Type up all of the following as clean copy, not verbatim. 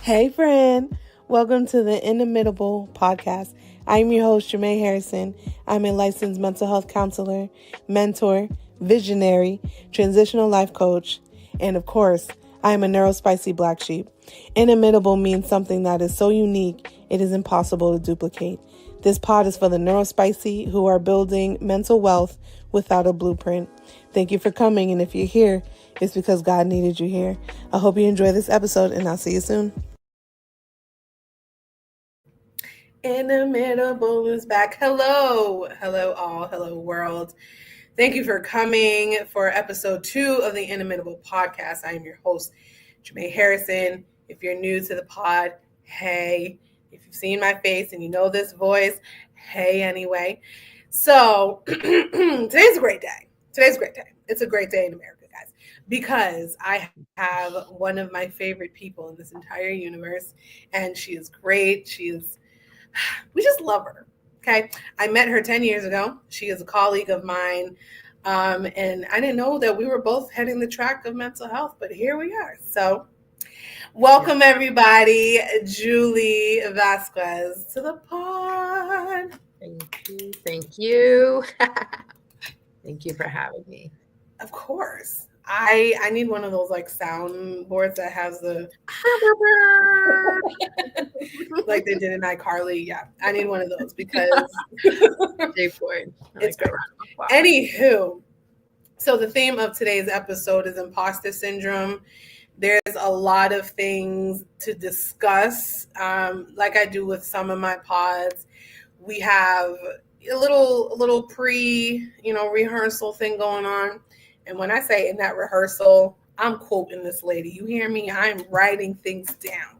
Hey friend, welcome to the Inimitable Podcast. I'm your host, Jermaine Harrison. I'm a licensed mental health counselor, mentor, visionary, transitional life coach, and of course, I am a neurospicy black sheep. Inimitable means something that is so unique, it is impossible to duplicate. This pod is for the neurospicy who are building mental wealth without a blueprint. Thank you for coming, and if you're here, it's because God needed you here. I hope you enjoy this episode, and I'll see you soon. Inimitable is back. Hello all. Hello world. Thank you for coming for episode 2 of the Inimitable Podcast. I am your host, Jermaine Harrison. If you're new to the pod, hey. If you've seen my face and you know this voice, hey anyway. So today's a great day. It's a great day in America, guys, because I have one of my favorite people in this entire universe, and she is great. We just love her. Okay. I met her 10 years ago. She is a colleague of mine. And I didn't know that we were both heading the track of mental health, but here we are. So welcome everybody, Julyvette Vazquez to the pod. Thank you. Thank you for having me. Of course. I need one of those like sound boards that has the like they did in iCarly. Yeah, I need one of those because it's great. Anywho, so the theme of today's episode is Imposter Syndrome. There's a lot of things to discuss. Like I do with some of my pods, we have a little rehearsal thing going on. And when I say in that rehearsal, I'm quoting this lady. You hear me? I'm writing things down.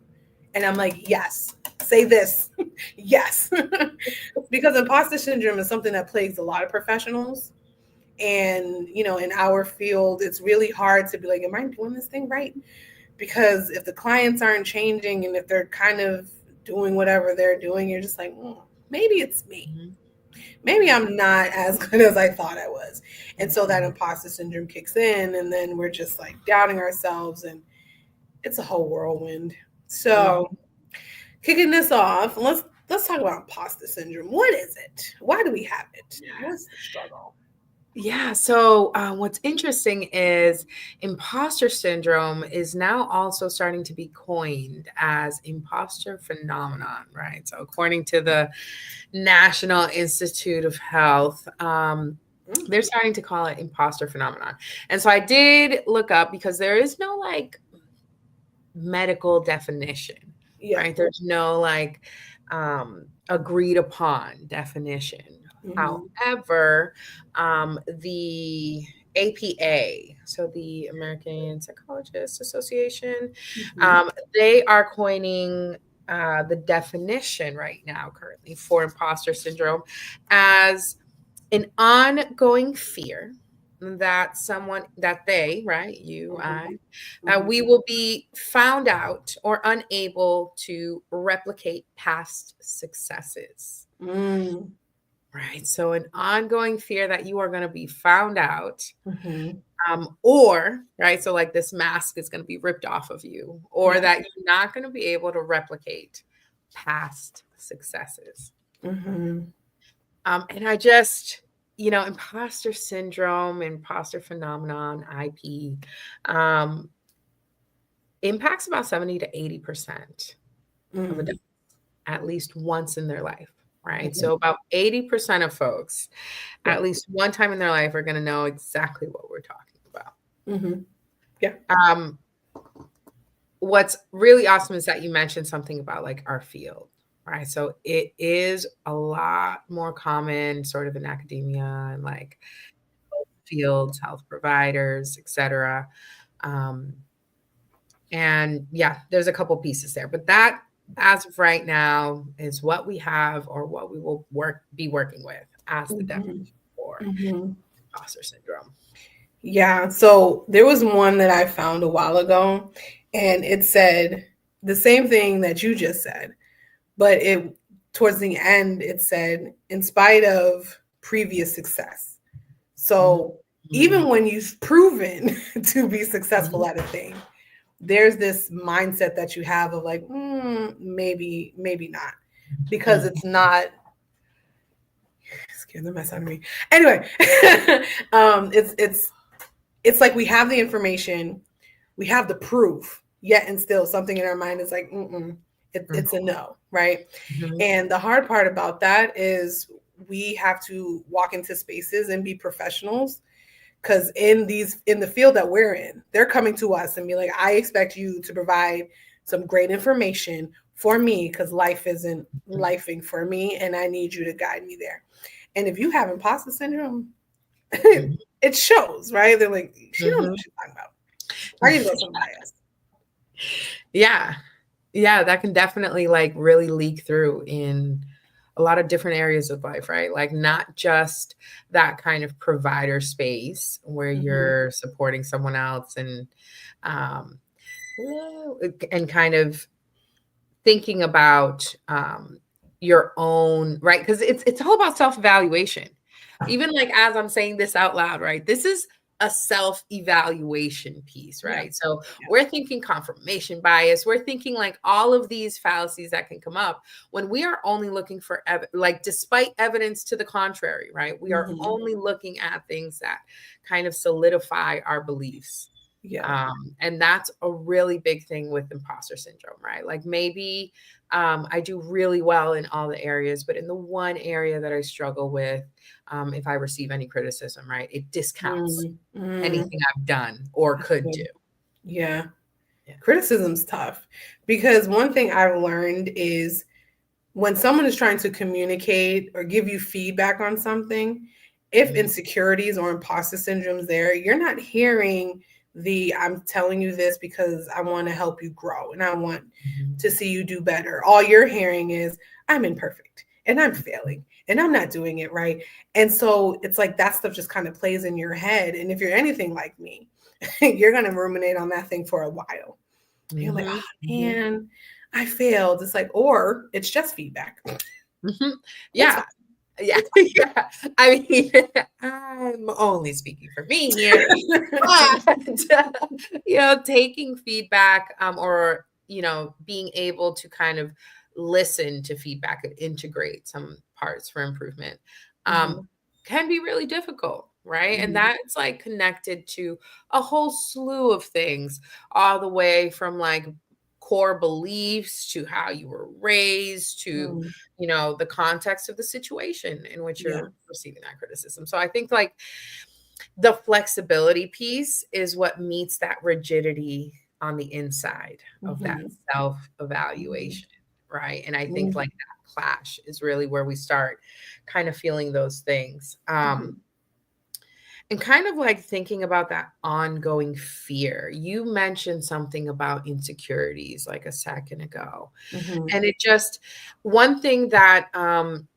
And I'm like, yes, say this. Yes. Because imposter syndrome is something that plagues a lot of professionals. And, in our field, it's really hard to be like, am I doing this thing right? Because if the clients aren't changing and if they're kind of doing whatever they're doing, you're just like, maybe it's me. Mm-hmm. Maybe I'm not as good as I thought I was. And so that imposter syndrome kicks in, and then we're just like doubting ourselves, and it's a whole whirlwind. So kicking this off, let's talk about imposter syndrome. What is it? Why do we have it? What's the struggle? Yeah. So what's interesting is imposter syndrome is now also starting to be coined as imposter phenomenon, right? So according to the National Institute of Health, they're starting to call it imposter phenomenon. And so I did look up because there is no like medical definition, right? There's no agreed upon definition. Mm-hmm. However, the APA, so the American Psychologists Association, they are coining the definition right now currently for imposter syndrome as an ongoing fear that we will be found out or unable to replicate past successes. Right. So an ongoing fear that you are going to be found out, or, right. So like this mask is going to be ripped off of you, or that you're not going to be able to replicate past successes. And I just, imposter syndrome, imposter phenomenon, IP, impacts about 70 to 80% of adults at least once in their life. Right. So about 80% of folks, at least one time in their life, are going to know exactly what we're talking about. Yeah. What's really awesome is that you mentioned something about like our field, right? So it is a lot more common sort of in academia and like fields, health providers, et cetera. And yeah, there's a couple pieces there, but that as of right now is what we have or what we will be working with as the definition for imposter syndrome. Yeah. So there was one that I found a while ago, and it said the same thing that you just said, but towards the end, it said, in spite of previous success. So even when you've proven to be successful at a thing, there's this mindset that you have of like, maybe not, because it's not. Scared the mess out of me. Anyway, it's like we have the information, we have the proof, yet and still something in our mind is like, it's a no, right? Mm-hmm. And the hard part about that is we have to walk into spaces and be professionals, because in the field that we're in, they're coming to us and be like, I expect you to provide some great information for me, because life isn't lifing for me, and I need you to guide me there. And if you have imposter syndrome, it shows, right? They're like, she don't know what she's talking about. I need to go somebody else. Yeah. That can definitely like really leak through in a lot of different areas of life, right? Like not just that kind of provider space where you're supporting someone else and kind of thinking about your own, right? Because it's all about self-evaluation. Even like as I'm saying this out loud, right? This is a self-evaluation piece, right? Yeah. So we're thinking confirmation bias. We're thinking like all of these fallacies that can come up when we are only looking for, like, despite evidence to the contrary, right? We are only looking at things that kind of solidify our beliefs. Yeah. And that's a really big thing with imposter syndrome, right? Like maybe I do really well in all the areas, but in the one area that I struggle with, if I receive any criticism, right, it discounts anything I've done or could do. Yeah. Criticism's tough, because one thing I've learned is when someone is trying to communicate or give you feedback on something, if insecurities or imposter syndrome's there, you're not hearing I'm telling you this because I want to help you grow and I want to see you do better. All you're hearing is, I'm imperfect and I'm failing and I'm not doing it right. And so it's like that stuff just kind of plays in your head. And if you're anything like me, you're going to ruminate on that thing for a while. And you're like, oh man, I failed. It's like, or it's just feedback. Yeah. Yeah. I mean, I'm only speaking for me here. But, taking feedback or, being able to kind of listen to feedback and integrate some parts for improvement can be really difficult, right? And that's like connected to a whole slew of things, all the way from like core beliefs to how you were raised to the context of the situation in which you're receiving that criticism. So I think like the flexibility piece is what meets that rigidity on the inside of that self-evaluation, right? And I think like that clash is really where we start kind of feeling those things. And kind of like thinking about that ongoing fear. You mentioned something about insecurities like a second ago. And it just, one thing that,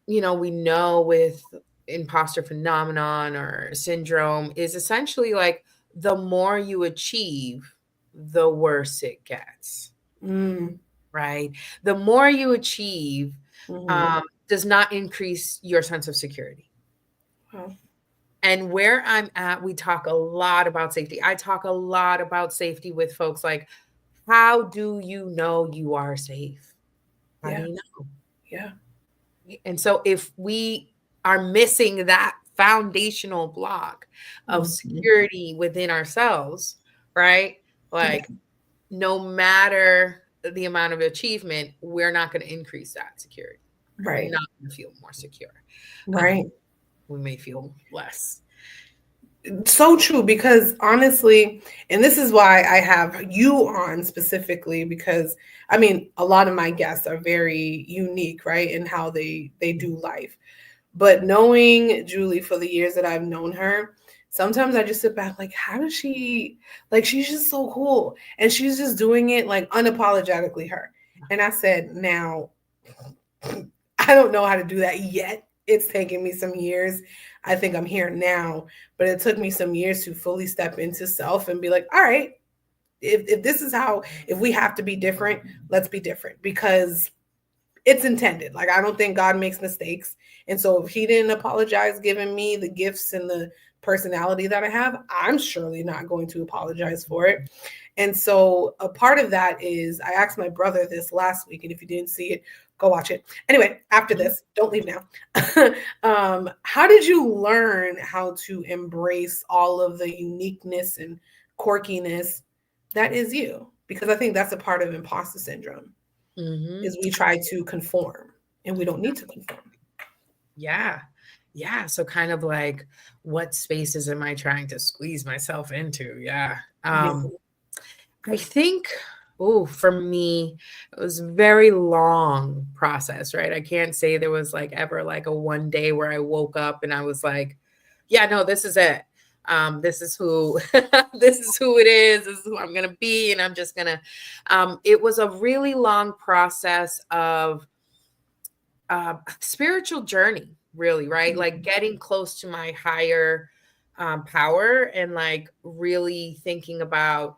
we know with imposter phenomenon or syndrome is essentially like the more you achieve, the worse it gets, right? The more you achieve does not increase your sense of security. Wow. And where I'm at, we talk a lot about safety. I talk a lot about safety with folks like, how do you know you are safe? How do you know? Yeah. And so if we are missing that foundational block of security within ourselves, right? Like no matter the amount of achievement, we're not going to increase that security. Right. We're not going to feel more secure. Right. We may feel less. So true, because honestly, and this is why I have you on specifically, because I mean, a lot of my guests are very unique, right, in how they do life. But knowing Julie for the years that I've known her, sometimes I just sit back like, how does she, like, she's just so cool. And she's just doing it like unapologetically her. And I said, now, I don't know how to do that yet. It's taken me some years. I think I'm here now, but it took me some years to fully step into self and be like, all right, if this is how, if we have to be different, let's be different, because it's intended. Like, I don't think God makes mistakes. And so if he didn't apologize, giving me the gifts and the personality that I have, I'm surely not going to apologize for it. And so a part of that is, I asked my brother this last week, and if you didn't see it, go watch it. Anyway, after this, don't leave now. How did you learn how to embrace all of the uniqueness and quirkiness that is you? Because I think that's a part of imposter syndrome, is we try to conform and we don't need to conform. Yeah. Yeah. So kind of like, what spaces am I trying to squeeze myself into? Yeah. I think, for me, it was a very long process, right? I can't say there was like ever like a one day where I woke up and I was like, yeah, no, this is it. This is who, this is who it is. This is who I'm going to be. And I'm just going to, it was a really long process of spiritual journey, really, right? Like getting close to my higher power and like really thinking about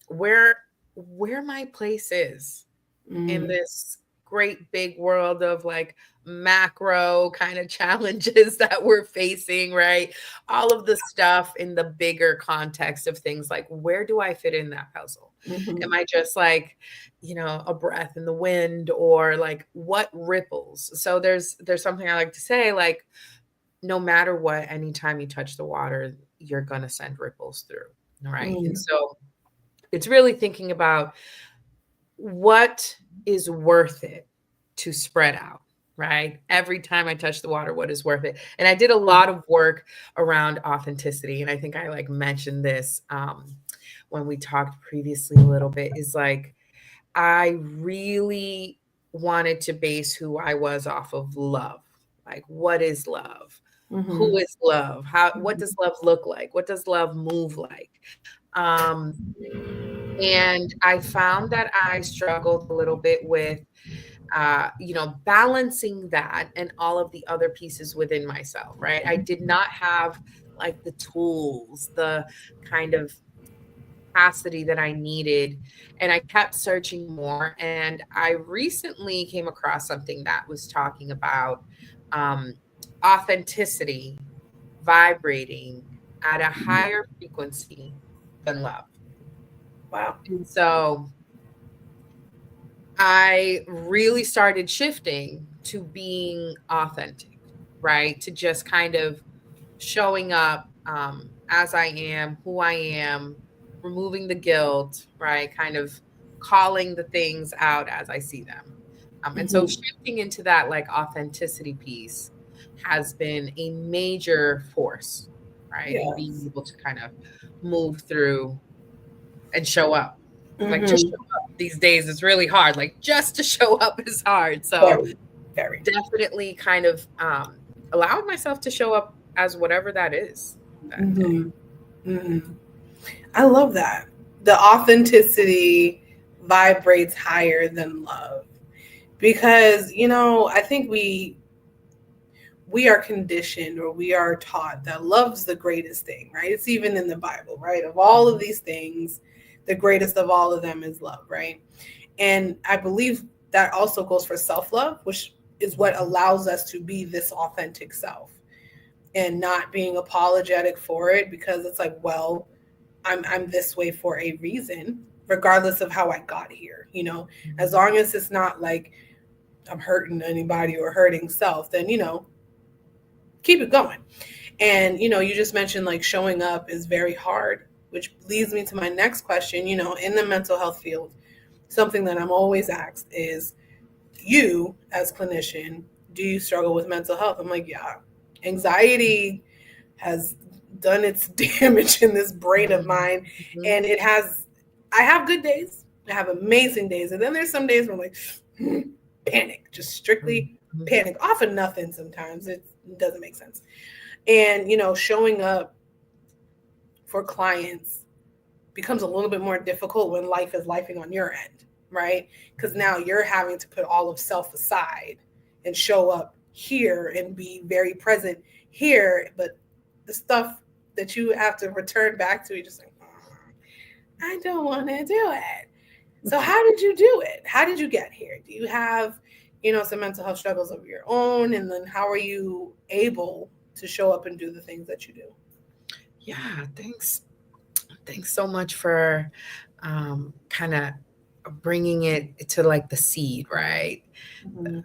where my place is in this great big world of like macro kind of challenges that we're facing, right? All of the stuff in the bigger context of things, like where do I fit in that puzzle? Am I just like, a breath in the wind, or like what ripples? So there's something I like to say, like, no matter what, anytime you touch the water, you're going to send ripples through. Right. And so it's really thinking about what is worth it to spread out, right? Every time I touch the water, what is worth it? And I did a lot of work around authenticity. And I think I like mentioned this when we talked previously a little bit, is like, I really wanted to base who I was off of love. Like, what is love? Who is love? What does love look like? What does love move like? And I found that I struggled a little bit with, balancing that and all of the other pieces within myself, right? I did not have like the tools, the kind of capacity that I needed. And I kept searching more. And I recently came across something that was talking about authenticity vibrating at a higher frequency than love. Wow. And so I really started shifting to being authentic, right? To just kind of showing up as I am, who I am, removing the guilt, right? Kind of calling the things out as I see them. And so shifting into that like authenticity piece has been a major force, right? In being able to kind of move through and show up. Like, just show up these days is really hard. Like, just to show up is hard. So very. Definitely kind of allowing myself to show up as whatever that is that day. I love that. The authenticity vibrates higher than love, because, I think we are conditioned, or we are taught that love's the greatest thing, right? It's even in the Bible, right? Of all of these things, the greatest of all of them is love, right? And I believe that also goes for self-love, which is what allows us to be this authentic self and not being apologetic for it, because it's like, well, I'm this way for a reason, regardless of how I got here, as long as it's not like I'm hurting anybody or hurting self, then, keep it going. And, you just mentioned like showing up is very hard, which leads me to my next question. In the mental health field, something that I'm always asked is, you as clinician, do you struggle with mental health? I'm like, yeah, anxiety has done its damage in this brain of mine. And I have good days, I have amazing days. And then there's some days where I'm like, panic, just strictly panic off of nothing. Sometimes it doesn't make sense. And, showing up for clients becomes a little bit more difficult when life is lifing on your end, right? Because now you're having to put all of self aside and show up here and be very present here. But the stuff that you have to return back to, you're just like, I don't want to do it. So how did you do it? How did you get here? Do you have, some mental health struggles of your own? And then how are you able to show up and do the things that you do? Yeah, thanks. Thanks so much for kind of bringing it to like the seed, right? Mm-hmm.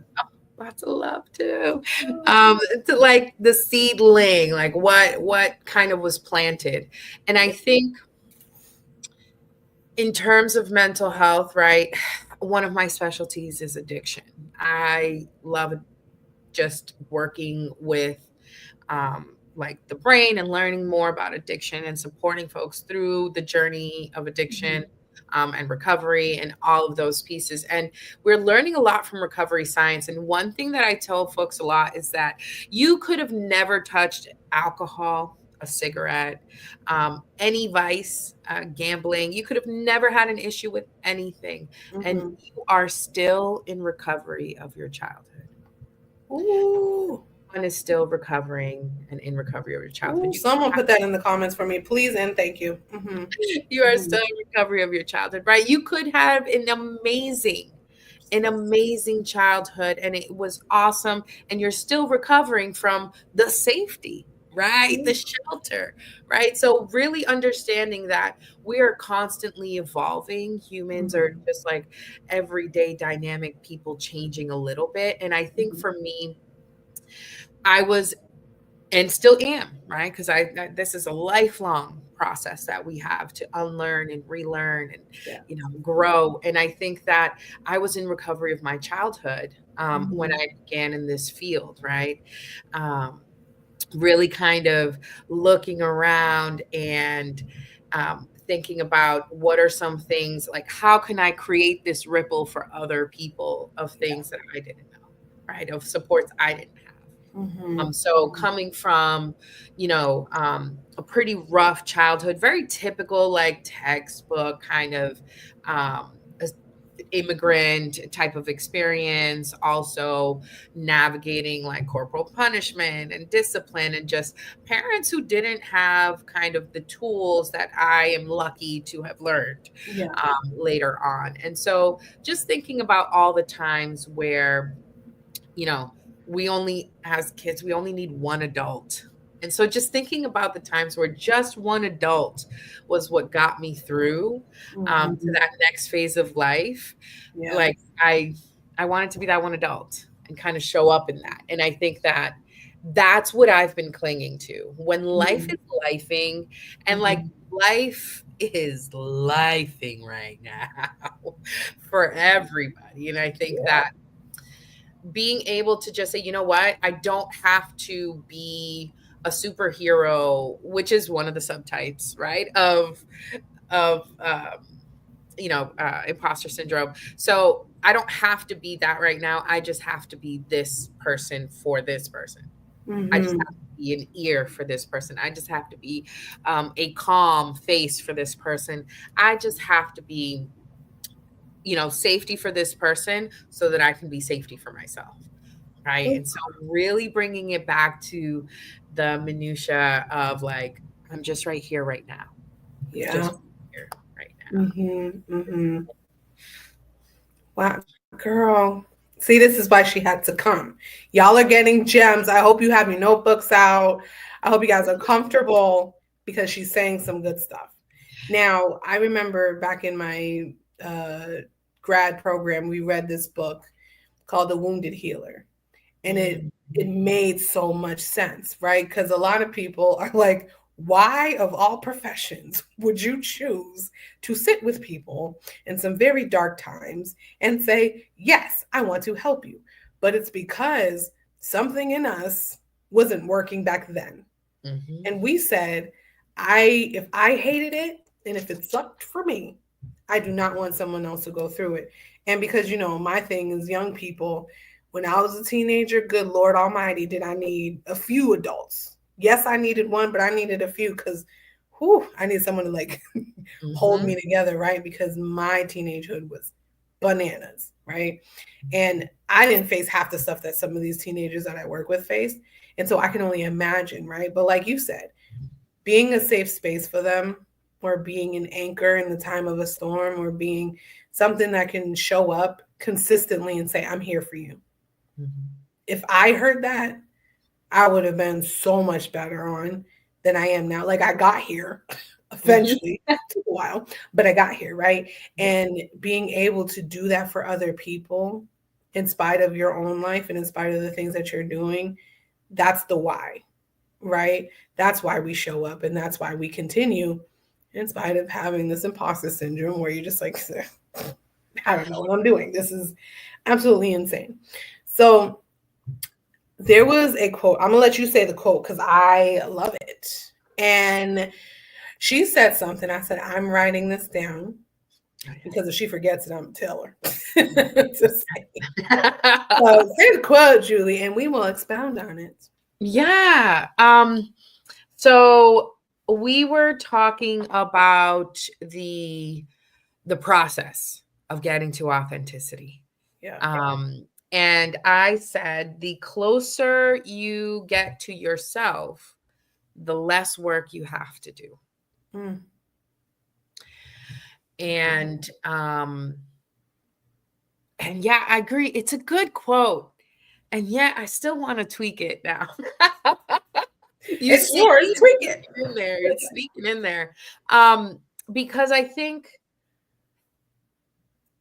Lots of love too. To like the seedling, like what kind of was planted. And I think in terms of mental health, right, one of my specialties is addiction. I love just working with like the brain and learning more about addiction and supporting folks through the journey of addiction and recovery and all of those pieces. And we're learning a lot from recovery science. And one thing that I tell folks a lot is that you could have never touched alcohol, a cigarette, any vice, gambling. You could have never had an issue with anything. And you are still in recovery of your childhood. Ooh. One is still recovering and in recovery of your childhood. Someone put that in the comments for me, please and thank you. You are still in recovery of your childhood, right? You could have an amazing childhood and it was awesome, and you're still recovering from the safety, right? The shelter, right? So really understanding that we are constantly evolving. Humans are just like everyday dynamic people changing a little bit. And I think for me, I was and still am, right? Because this is a lifelong process that we have to unlearn and relearn and grow. And I think that I was in recovery of my childhood when I began in this field, right? Really kind of looking around and thinking about what are some things, like how can I create this ripple for other people of things that I didn't know, right? Of supports I didn't have. So coming from, a pretty rough childhood, very typical, like textbook kind of immigrant type of experience, also navigating like corporal punishment and discipline and just parents who didn't have kind of the tools that I am lucky to have learned later on. And so just thinking about all the times where, as kids, we only need one adult. And so just thinking about the times where just one adult was what got me through to that next phase of life. Like I wanted to be that one adult and kind of show up in that. And I think that that's what I've been clinging to when life is lifing, and like life is lifing right now for everybody. And I think that being able to just say, you know what, I don't have to be a superhero, which is one of the subtypes, right, of imposter syndrome. So I don't have to be that right now. I just have to be this person for this person. I just have to be an ear for this person. I just have to be a calm face for this person. I just have to be safety for this person so that I can be safety for myself. Right. And so really bringing it back to the minutia of like, I'm just right here right now. Just here right now. Wow, girl. See, this is why she had to come. Y'all are getting gems. I hope you have your notebooks out. I hope you guys are comfortable because she's saying some good stuff. Now, I remember back in my grad program, we read this book called The Wounded Healer. And it made so much sense, right? Because a lot of people are like, why of all professions would you choose to sit with people in some very dark times and say, yes, I want to help you? But it's because something in us wasn't working back then. And we said, if I hated it and if it sucked for me, I do not want someone else to go through it. And because, my thing is young people, when I was a teenager, good Lord Almighty, did I need a few adults. Yes, I needed one, but I needed a few because I need someone to like hold me together, right? Because my teenagehood was bananas, right? And I didn't face half the stuff that some of these teenagers that I work with faced. And so I can only imagine, right? But like you said, being a safe space for them, or being an anchor in the time of a storm, or being something that can show up consistently and say, I'm here for you. If I heard that, I would have been so much better on than I am now. Like I got here, Eventually, it took a while, but I got here, right? And being able to do that for other people in spite of your own life and in spite of the things that you're doing, that's the why, right? That's why we show up and that's why we continue in spite of having this imposter syndrome where you're just like, I don't know what I'm doing. This is absolutely insane. So there was a quote. I'm going to let you say the quote because I love it. And she said something. I said, I'm writing this down because if she forgets it, I'm going to tell her. So say the quote, Julie, and we will expound on it. Yeah. So we were talking about the process of getting to authenticity. Yeah. And I said, the closer you get to yourself, the less work you have to do. Mm. And yeah, I agree. It's a good quote. And yet I still want to tweak it now. It's yours, tweak it. In there. It's sneaking in there. Because I think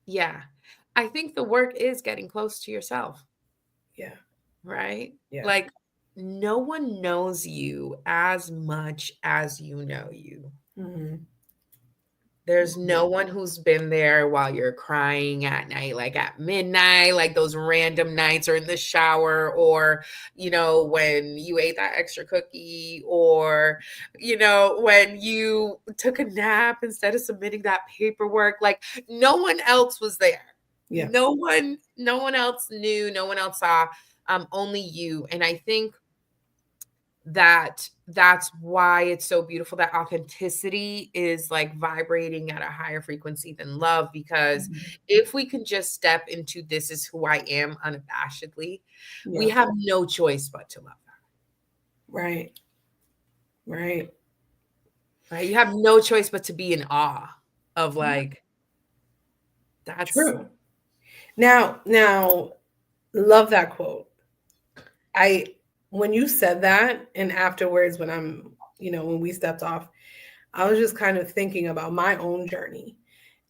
the work is getting close to yourself. Yeah. Right? Yeah. Like no one knows you as much as you know you. Mm-hmm. There's no one who's been there while you're crying at night, like at midnight, like those random nights or in the shower, or, when you ate that extra cookie, or, when you took a nap instead of submitting that paperwork. Like no one else was there. Yeah. No one else knew, no one else saw, only you. And I think that's why it's so beautiful that authenticity is like vibrating at a higher frequency than love, because if we can just step into this is who I am unabashedly, we have no choice but to love that. Right. You have no choice but to be in awe of like, that's true. Now love that quote. When you said that, and afterwards when we stepped off, I was just kind of thinking about my own journey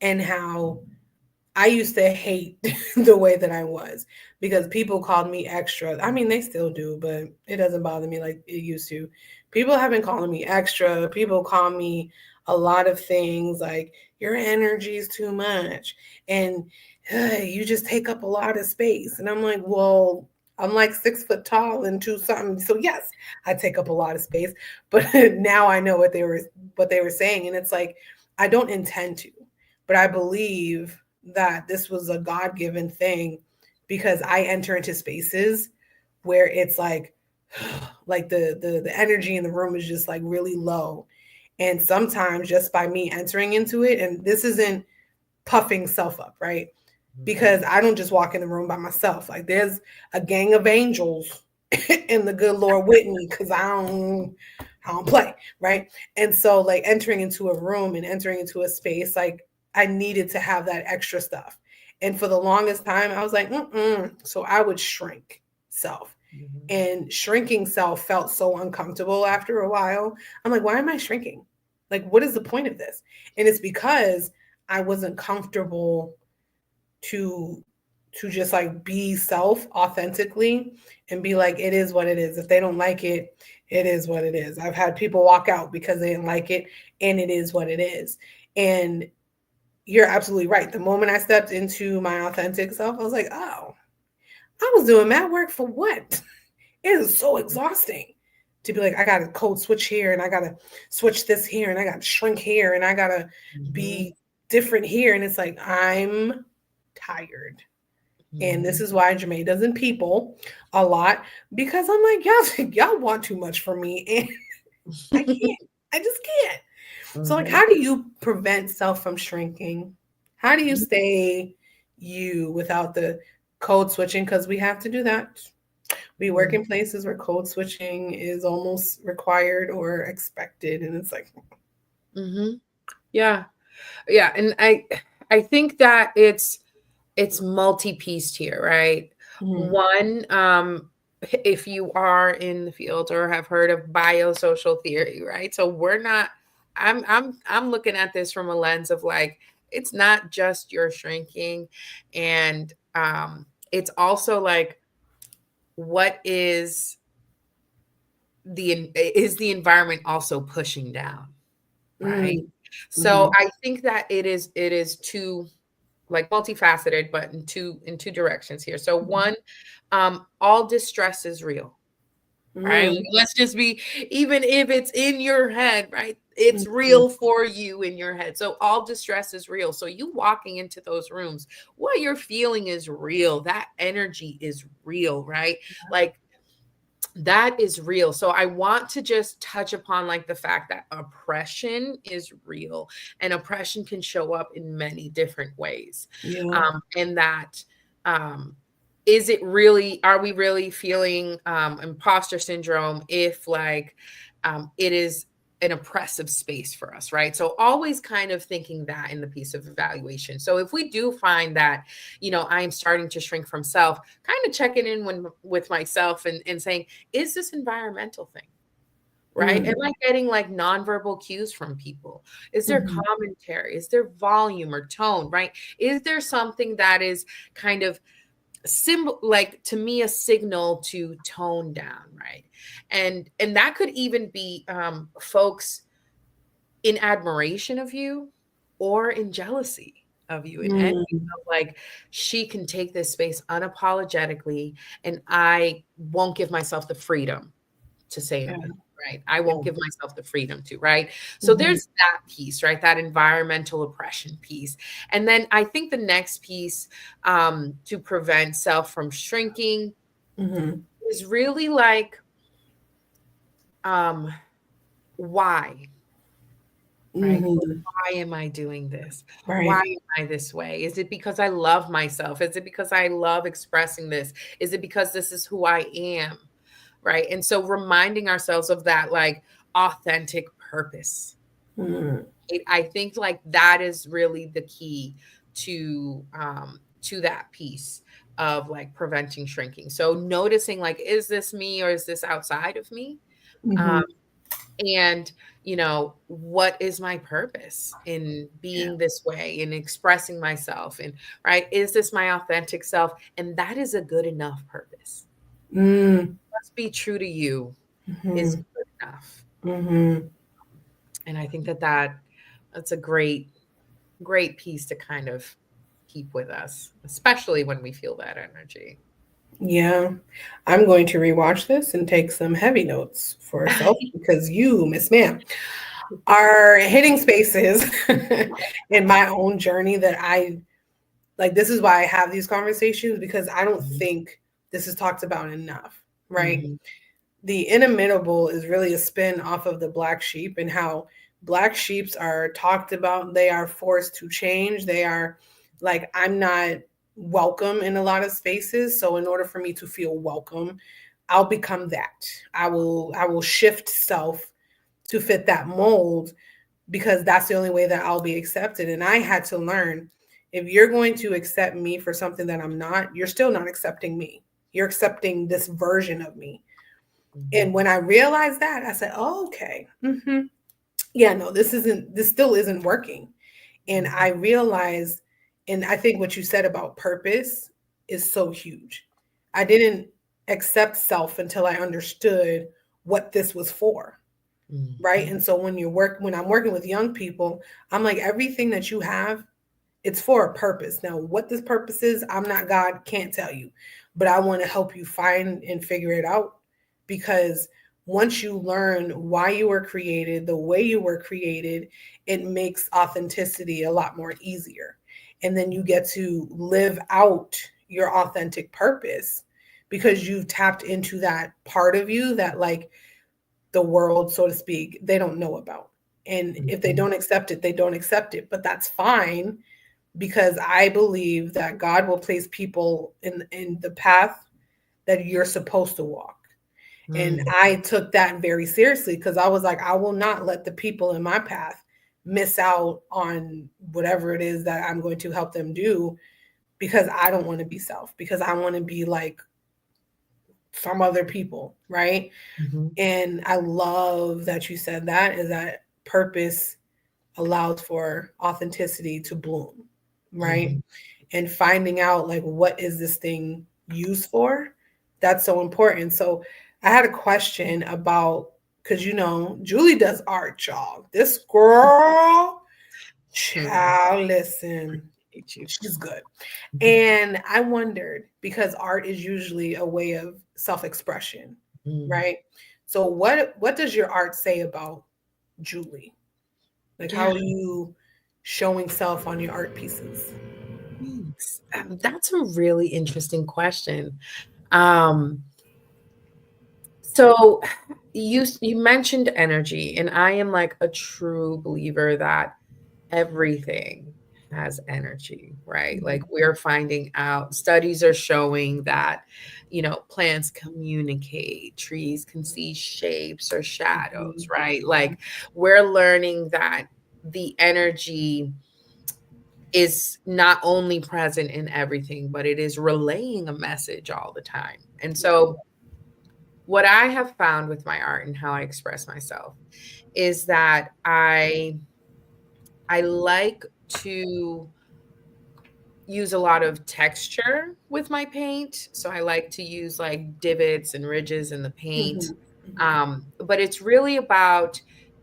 and how I used to hate the way that I was because people called me extra. I mean, they still do, but it doesn't bother me like it used to. People have been calling me extra. People call me a lot of things like your energy is too much and you just take up a lot of space. And I'm like, well, I'm like 6 foot tall and 2 something. So yes, I take up a lot of space, but now I know what they were saying. And it's like, I don't intend to, but I believe that this was a God-given thing because I enter into spaces where it's like the energy in the room is just like really low. And sometimes just by me entering into it, and this isn't puffing self up, right? Because I don't just walk in the room by myself. Like there's a gang of angels in the good Lord with me because I don't play, right? And so like entering into a room and entering into a space, like I needed to have that extra stuff. And for the longest time, I was like, So I would shrink self. Mm-hmm. And shrinking self felt so uncomfortable after a while. I'm like, why am I shrinking? Like, what is the point of this? And it's because I wasn't comfortable to just like be self authentically and be like, it is what it is. If they don't like it, it is what it is. I've had people walk out because they didn't like it, and it is what it is. And you're absolutely right. The moment I stepped into my authentic self, I was like, oh, I was doing mad work for what? It is so exhausting to be like, I got to code switch here and I got to switch this here and I got to shrink here and I got to be different here. And it's like, I'm tired. And this is why Jamae doesn't people a lot, because I'm like, y'all want too much from me. And I can't. I just can't. So like, how do you prevent self from shrinking? How do you stay you without the code switching? Because we have to do that. We work in places where code switching is almost required or expected. And it's like, yeah. And I think that it's multi-pieced here, right? One, if you are in the field or have heard of biosocial theory, right? So we're not I'm looking at this from a lens of like, it's not just your shrinking, and it's also like, what is the environment also pushing down, right? So I think that it is too, like, multifaceted, but in two directions here. So one, all distress is real. Right. Let's just be, even if it's in your head, right? It's real for you in your head. So all distress is real. So you walking into those rooms, what you're feeling is real. That energy is real, right? Like, that is real. So I want to just touch upon like the fact that oppression is real, and oppression can show up in many different ways. And that, is it really, are we really feeling imposter syndrome if like it is an oppressive space for us, right? So always kind of thinking that in the piece of evaluation. So if we do find that, I'm starting to shrink from self, kind of checking in with myself and saying, is this environmental thing? Right? Am I getting like nonverbal cues from people? Is there commentary? Is there volume or tone, right? Is there something that is kind of symbol, like, to me, a signal to tone down, right? And that could even be folks in admiration of you or in jealousy of you, and envy of, like, she can take this space unapologetically, and I won't give myself the freedom to say anything. Right. I won't give myself the freedom to, right? So there's that piece, right? That environmental oppression piece. And then I think the next piece, to prevent self from shrinking, is really like, why? Right? Why am I doing this? Why am I this way? Is it because I love myself? Is it because I love expressing this? Is it because this is who I am? Right. And so reminding ourselves of that, like, authentic purpose. I think like that is really the key to that piece of like preventing shrinking. So noticing, like, is this me or is this outside of me? And what is my purpose in being this way and expressing myself? And right, is this my authentic self? And that is a good enough purpose. Must be true to you is good enough. And I think that's a great piece to kind of keep with us, especially when we feel that energy. Yeah, I'm going to rewatch this and take some heavy notes for self, because you, Miss Ma'am, are hitting spaces in my own journey that I like. This is why I have these conversations, because I don't think this is talked about enough, right? The inimitable is really a spin off of the black sheep, and how black sheeps are talked about. They are forced to change. They are like, I'm not welcome in a lot of spaces. So in order for me to feel welcome, I'll become that. I will shift self to fit that mold, because that's the only way that I'll be accepted. And I had to learn, if you're going to accept me for something that I'm not, you're still not accepting me. You're accepting this version of me. And when I realized that, I said, oh, okay. Yeah, no, this still isn't working. And I realized, and I think what you said about purpose is so huge. I didn't accept self until I understood what this was for. Right. And so when I'm working with young people, I'm like, everything that you have, it's for a purpose. Now, what this purpose is, I'm not God, can't tell you, but I want to help you find and figure it out. Because once you learn why you were created, the way you were created, it makes authenticity a lot more easier. And then you get to live out your authentic purpose, because you've tapped into that part of you that, like, the world, so to speak, they don't know about. And if they don't accept it, they don't accept it. But that's fine, because I believe that God will place people in the path that you're supposed to walk. And I took that very seriously, because I was like, I will not let the people in my path miss out on whatever it is that I'm going to help them do, because I don't want to be self, because I want to be like some other people, right? And I love that you said that, is that purpose allows for authenticity to bloom, right? Mm-hmm. And finding out like, what is this thing used for? That's so important. So I had a question about, because Julie does art, y'all. This girl, child, listen, she's good. And I wondered, because art is usually a way of self-expression, right? So what does your art say about Julie? Like, how are you showing self on your art pieces? Thanks. That's a really interesting question. So you mentioned energy, and I am like a true believer that everything has energy, right? Like, we're finding out, studies are showing that, plants communicate, trees can see shapes or shadows, right? Like, we're learning that the energy is not only present in everything, but it is relaying a message all the time. And so what I have found with my art and how I express myself is that I like to use a lot of texture with my paint. So I like to use like divots and ridges in the paint. But it's really about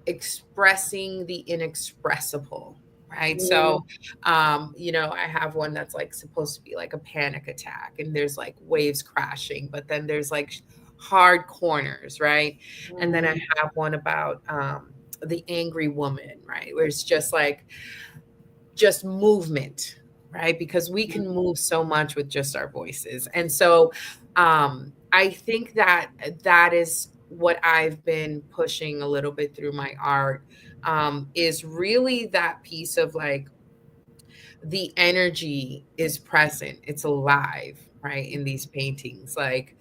expressing the inexpressible, right? So, I have one that's like supposed to be like a panic attack, and there's like waves crashing, but then there's like hard corners, right? And then I have one about the angry woman, right? Where it's just like, just movement, right? Because we can move so much with just our voices. And so I think that is what I've been pushing a little bit through my art, is really that piece of like, the energy is present, it's alive, right, in these paintings. Like,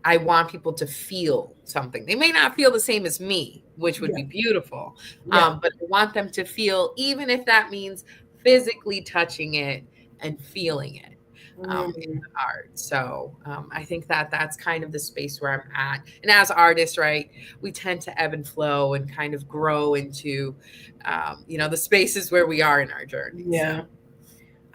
I want people to feel something. They may not feel the same as me, which would be beautiful. But I want them to feel, even if that means physically touching it and feeling it in the art. So I think that that's kind of the space where I'm at. And as artists, right, we tend to ebb and flow and kind of grow into, the spaces where we are in our journey. Yeah. So.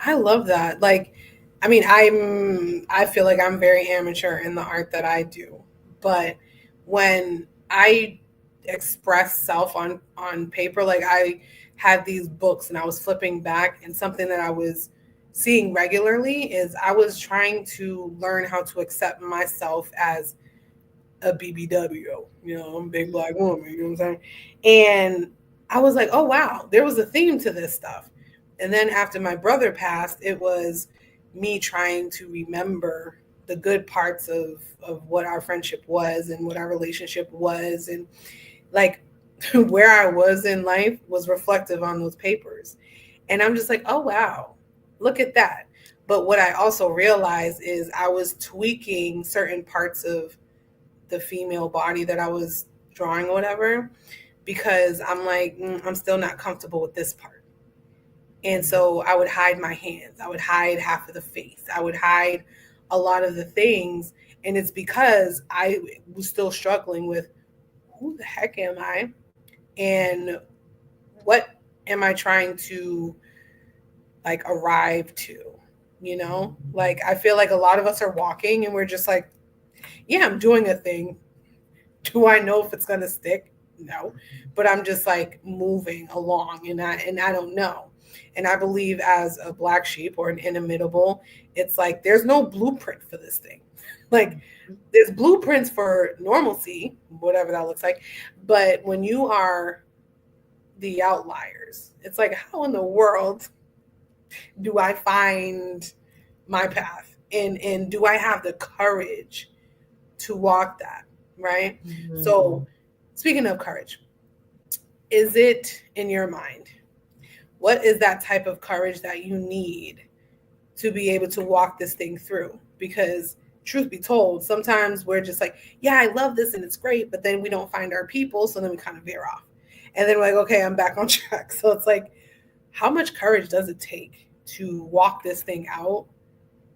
I love that. Like, I mean, I feel like I'm very amateur in the art that I do, but when I express self on paper, like I had these books and I was flipping back, and something that I was seeing regularly is I was trying to learn how to accept myself as a BBW, I'm a big black woman, you know what I'm saying? And I was like, oh wow, there was a theme to this stuff. And then after my brother passed, it was me trying to remember the good parts of what our friendship was and what our relationship was. And like where I was in life was reflective on those papers. And I'm just like, oh, wow, look at that. But what I also realized is I was tweaking certain parts of the female body that I was drawing or whatever, because I'm like, I'm still not comfortable with this part. And so I would hide my hands. I would hide half of the face. I would hide a lot of the things. And it's because I was still struggling with, who the heck am I? And what am I trying to like arrive to? Like I feel like a lot of us are walking and we're just like, yeah, I'm doing a thing. Do I know if it's going to stick? No. But I'm just like moving along, and I don't know. And I believe as a black sheep or an inimitable, it's like there's no blueprint for this thing. Like there's blueprints for normalcy, whatever that looks like. But when you are the outliers, it's like, how in the world do I find my path? And do I have the courage to walk that? Right? Mm-hmm. So speaking of courage, is it in your mind? What is that type of courage that you need to be able to walk this thing through? Because truth be told, sometimes we're just like, yeah, I love this and it's great, but then we don't find our people. So then we kind of veer off. And then we're like, okay, I'm back on track. So it's like, how much courage does it take to walk this thing out,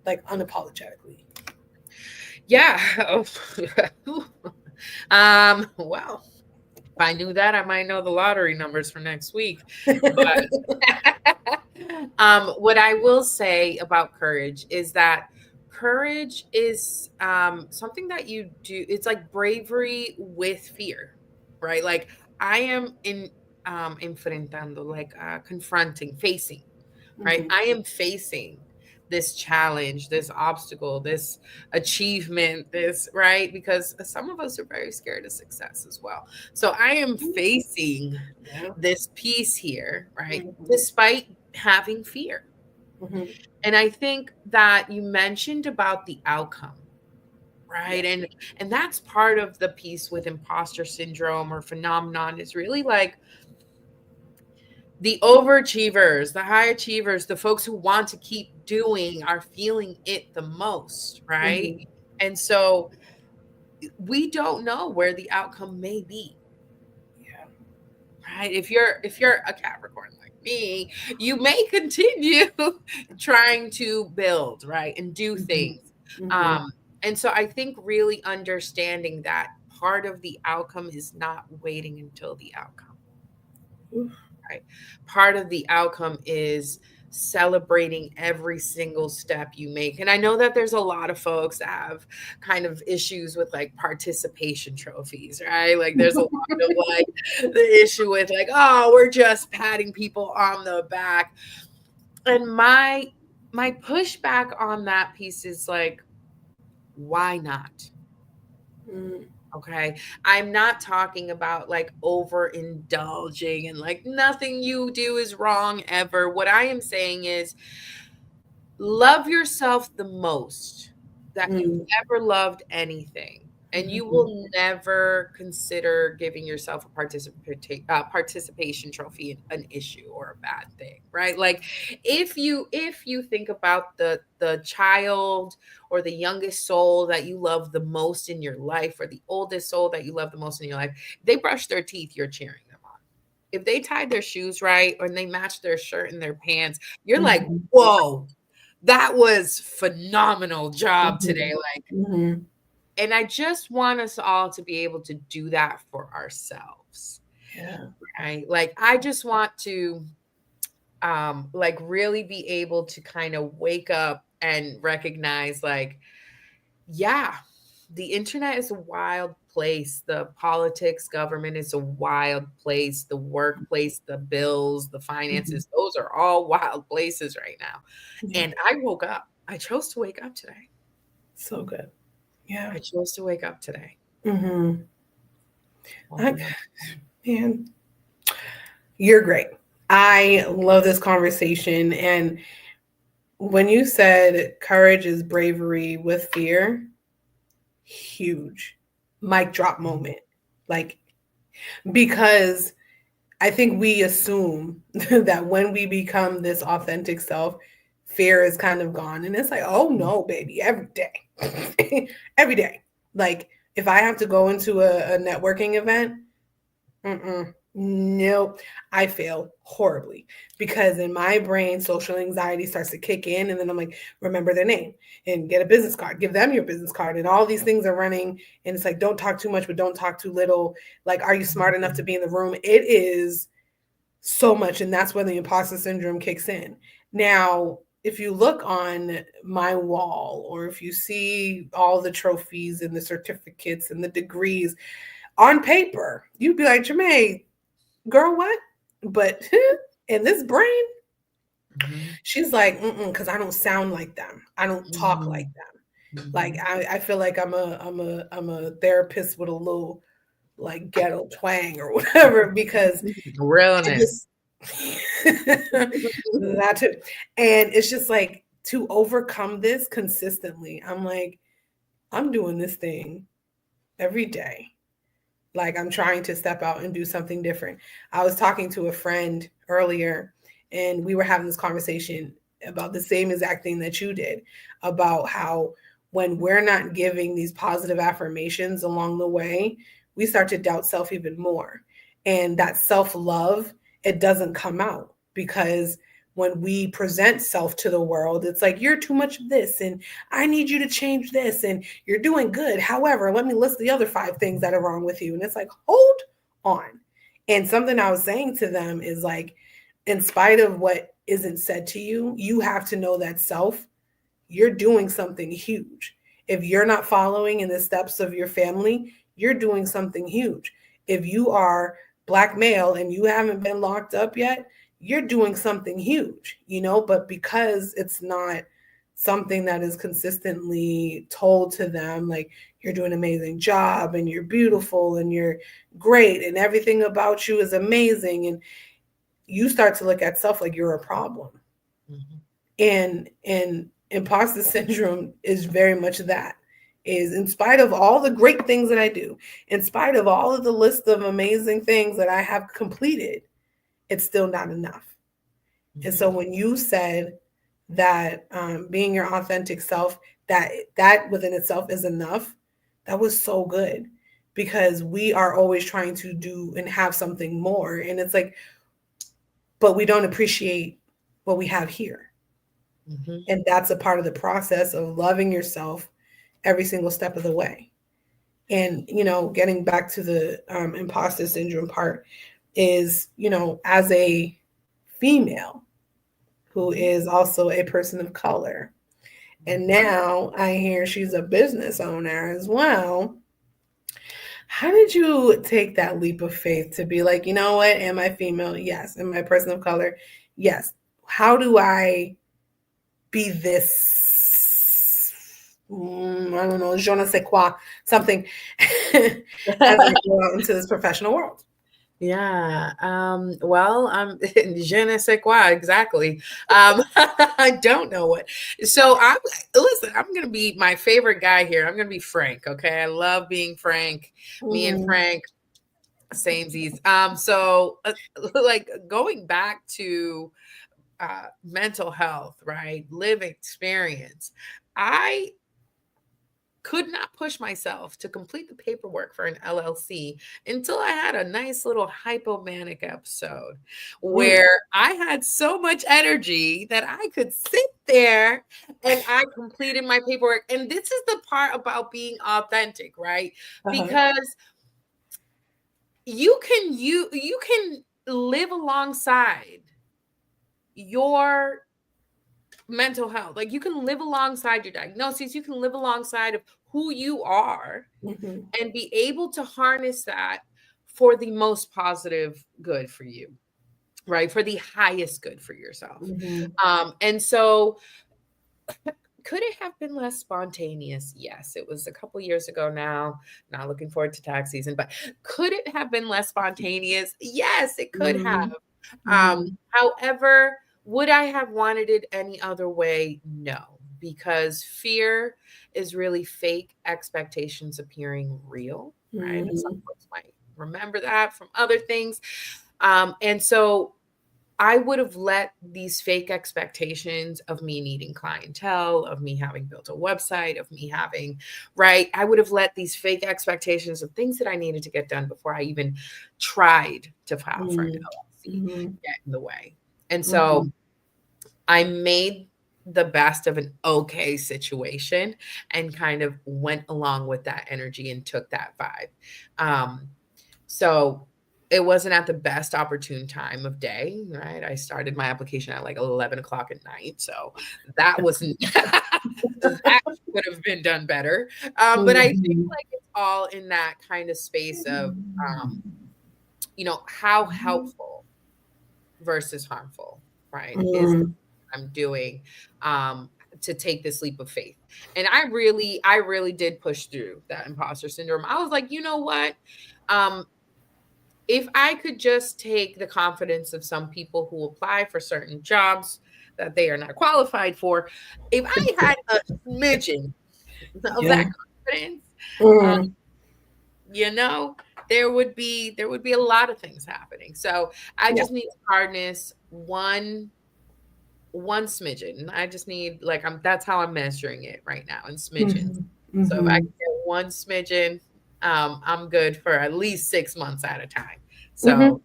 like unapologetically? Yeah. Wow. If I knew that, I might know the lottery numbers for next week. But what I will say about courage is that courage is something that you do. It's like bravery with fear, right? Like I am enfrentando, like confronting, facing, right? I am facing this challenge, this obstacle, this achievement, this, right? Because some of us are very scared of success as well. So I am facing this piece here, right? Despite having fear. And I think that you mentioned about the outcome, right? And that's part of the piece with imposter syndrome or phenomenon is really like the overachievers, the high achievers, the folks who want to keep doing are feeling it the most, right? And so we don't know where the outcome may be. Right? If you're a Capricorn like me, you may continue trying to build, right? And do things. And so I think really understanding that part of the outcome is not waiting until the outcome. Right? Part of the outcome is celebrating every single step you make. And I know that there's a lot of folks that have kind of issues with like participation trophies, right? Like there's a lot of like the issue with like, oh, we're just patting people on the back. And my pushback on that piece is like, why not? Okay. I'm not talking about like overindulging and like nothing you do is wrong ever. What I am saying is love yourself the most that you've ever loved anything. And you will never consider giving yourself a participation trophy an issue or a bad thing, right? Like if you think about the child or the youngest soul that you love the most in your life, or the oldest soul that you love the most in your life, they brush their teeth, you're cheering them on. If they tied their shoes right or they matched their shirt and their pants, you're like, whoa, that was phenomenal job today. Like. And I just want us all to be able to do that for ourselves. Right? Like I just want to like really be able to kind of wake up and recognize like, yeah, the internet is a wild place. The politics, government is a wild place. The workplace, the bills, the finances, those are all wild places right now. And I woke up. I chose to wake up today. So good. Yeah. I chose to wake up today. Man, you're great. I love this conversation. And when you said courage is bravery with fear, huge mic drop moment. Like, because I think we assume that when we become this authentic self, fear is kind of gone. And it's like, oh no, baby, every day. Every day. Like if I have to go into a networking event, nope, I fail horribly because in my brain, social anxiety starts to kick in. And then I'm like, remember their name and get a business card, give them your business card. And all these things are running. And it's like, don't talk too much, but don't talk too little. Like, are you smart enough to be in the room? It is so much. And that's when the imposter syndrome kicks in. Now, if you look on my wall or if you see all the trophies and the certificates and the degrees on paper, you'd be like, Jermaine, girl, what? But in this brain, she's like, because I don't sound like them. I don't talk like them. Like I feel like I'm a therapist with a little like ghetto twang or whatever because realness. That too. And it's just like to overcome this consistently. I'm like, I'm doing this thing every day. Like I'm trying to step out and do something different. I was talking to a friend earlier and we were having this conversation about the same exact thing that you did, about how when we're not giving these positive affirmations along the way, we start to doubt self even more. And that self-love, it doesn't come out because when we present self to the world, it's like, you're too much of this and I need you to change this and you're doing good. However, let me list the other 5 things that are wrong with you. And it's like, hold on. And something I was saying to them is like, in spite of what isn't said to you, you have to know that self, you're doing something huge. If you're not following in the steps of your family, you're doing something huge. If you are Black male and you haven't been locked up yet, you're doing something huge, but because it's not something that is consistently told to them, like, you're doing an amazing job and you're beautiful and you're great and everything about you is amazing, and you start to look at self like you're a problem. And imposter syndrome is very much that, is in spite of all the great things that I do, in spite of all of the list of amazing things that I have completed, it's still not enough. And so when you said that being your authentic self, that within itself is enough, that was so good, because we are always trying to do and have something more. And it's like, but we don't appreciate what we have here. And that's a part of the process of loving yourself every single step of the way. And, getting back to the imposter syndrome part is, as a female who is also a person of color, and now I hear she's a business owner as well. How did you take that leap of faith to be like, you know what? Am I female? Yes. Am I a person of color? Yes. How do I be this, I don't know, je ne sais quoi, something as I go out into this professional world? Yeah. Well, je ne sais quoi exactly. I don't know what. So I'm going to be my favorite guy here. I'm going to be Frank. Okay. I love being Frank. Me and Frank, samesies. So like going back to mental health, right? Lived experience. I could not push myself to complete the paperwork for an LLC until I had a nice little hypomanic episode where I had so much energy that I could sit there and I completed my paperwork. And this is the part about being authentic, right? Because you can live alongside your mental health. Like, you can live alongside your diagnoses, you can live alongside of who you are, and be able to harness that for the most positive good for you, right? For the highest good for yourself. And so could it have been less spontaneous? Yes, it was a couple years ago now. Not looking forward to tax season, but could it have been less spontaneous? Yes, it could have. However, would I have wanted it any other way? No, because fear is really fake expectations appearing real, right? And some folks might remember that from other things. And so I would have let these fake expectations of me needing clientele, of me having built a website, of me having, right? I would have let these fake expectations of things that I needed to get done before I even tried to file for an LLC get in the way. And so I made the best of an okay situation and kind of went along with that energy and took that vibe. So it wasn't at the best opportune time of day, right? I started my application at like 11 o'clock at night. So that wasn't, that would have been done better. But I think like it's all in that kind of space of, how helpful versus harmful, right? Is I'm doing to take this leap of faith. And I really did push through that imposter syndrome. I was like, you know what? If I could just take the confidence of some people who apply for certain jobs that they are not qualified for, if I had a smidgen of that confidence, there would be a lot of things happening. So I just need to harness one smidgen. I just need that's how I'm measuring it right now in smidgens. So if I can get one smidgen, I'm good for at least 6 months at a time. So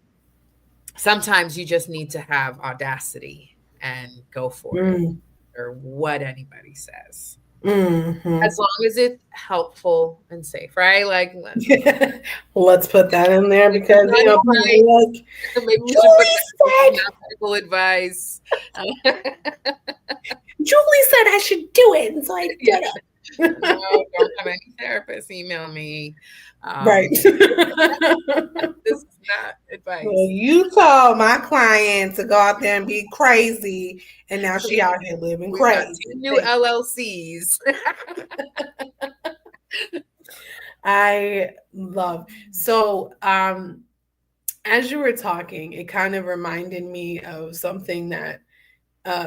sometimes you just need to have audacity and go for it, or what anybody says. As long as it's helpful and safe, right? Like, let's put that in there because people like, maybe we should put that medical advice. Julie said I should do it, and so I did it. No, don't have any therapists email me. Right. This is not advice. Well, you told my client to go out there and be crazy, and now she out here living crazy. Got 2 new LLCs. I love. So, as you were talking, it kind of reminded me of something that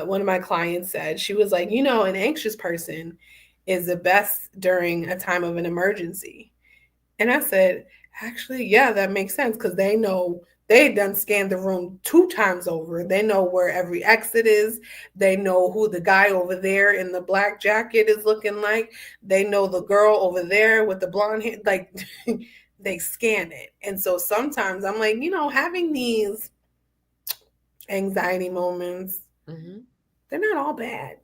one of my clients said. She was like, an anxious person is the best during a time of an emergency. And I said, actually, yeah, that makes sense because they know they done scanned the room 2 times over. They know where every exit is. They know who the guy over there in the black jacket is looking like. They know the girl over there with the blonde hair. Like, they scan it. And so sometimes I'm like, having these anxiety moments, they're not all bad.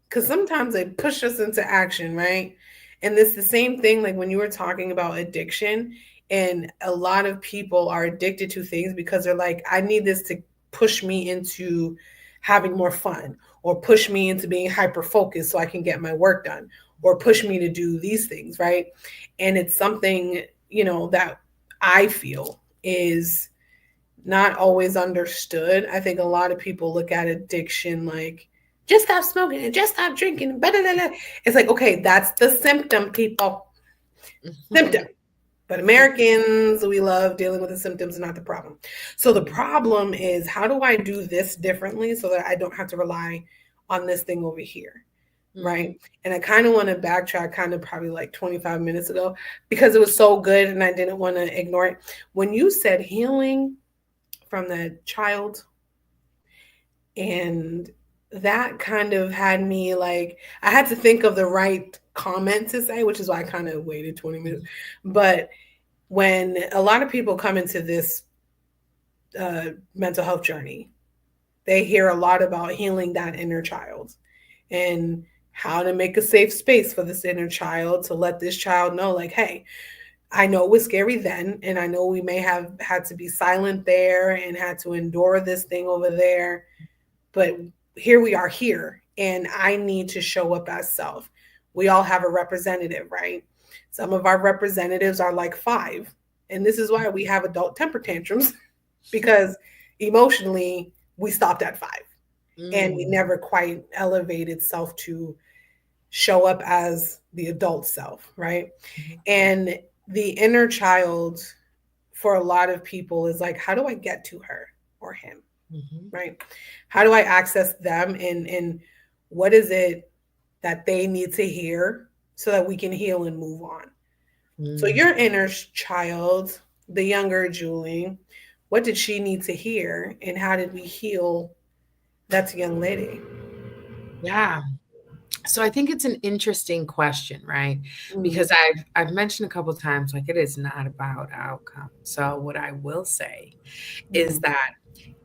Because sometimes they push us into action, right? And it's the same thing like when you were talking about addiction, and a lot of people are addicted to things because they're like, I need this to push me into having more fun, or push me into being hyper-focused so I can get my work done, or push me to do these things, right? And it's something, that I feel is not always understood. I think a lot of people look at addiction like, just stop smoking and just stop drinking. Blah, blah, blah. It's like, okay, that's the symptom, people. Symptom. But Americans, we love dealing with the symptoms and not the problem. So the problem is, how do I do this differently so that I don't have to rely on this thing over here? Right. And I kind of want to backtrack probably like 25 minutes ago because it was so good and I didn't want to ignore it. When you said healing from the child, and that kind of had me like, I had to think of the right comment to say, which is why I kind of waited 20 minutes. But when a lot of people come into this mental health journey, they hear a lot about healing that inner child and how to make a safe space for this inner child, to let this child know like, hey, I know it was scary then, and I know we may have had to be silent there and had to endure this thing over there, but here we are here, and I need to show up as self. We all have a representative, right? Some of our representatives are like 5. And this is why we have adult temper tantrums, because emotionally we stopped at 5 and we never quite elevated self to show up as the adult self, right? And the inner child for a lot of people is like, how do I get to her or him? Right? How do I access them, and what is it that they need to hear so that we can heal and move on? So your inner child, the younger Julie, what did she need to hear, and how did we heal that young lady? Yeah. So I think it's an interesting question, right? Because I've mentioned a couple of times, like, it is not about outcome. So what I will say is that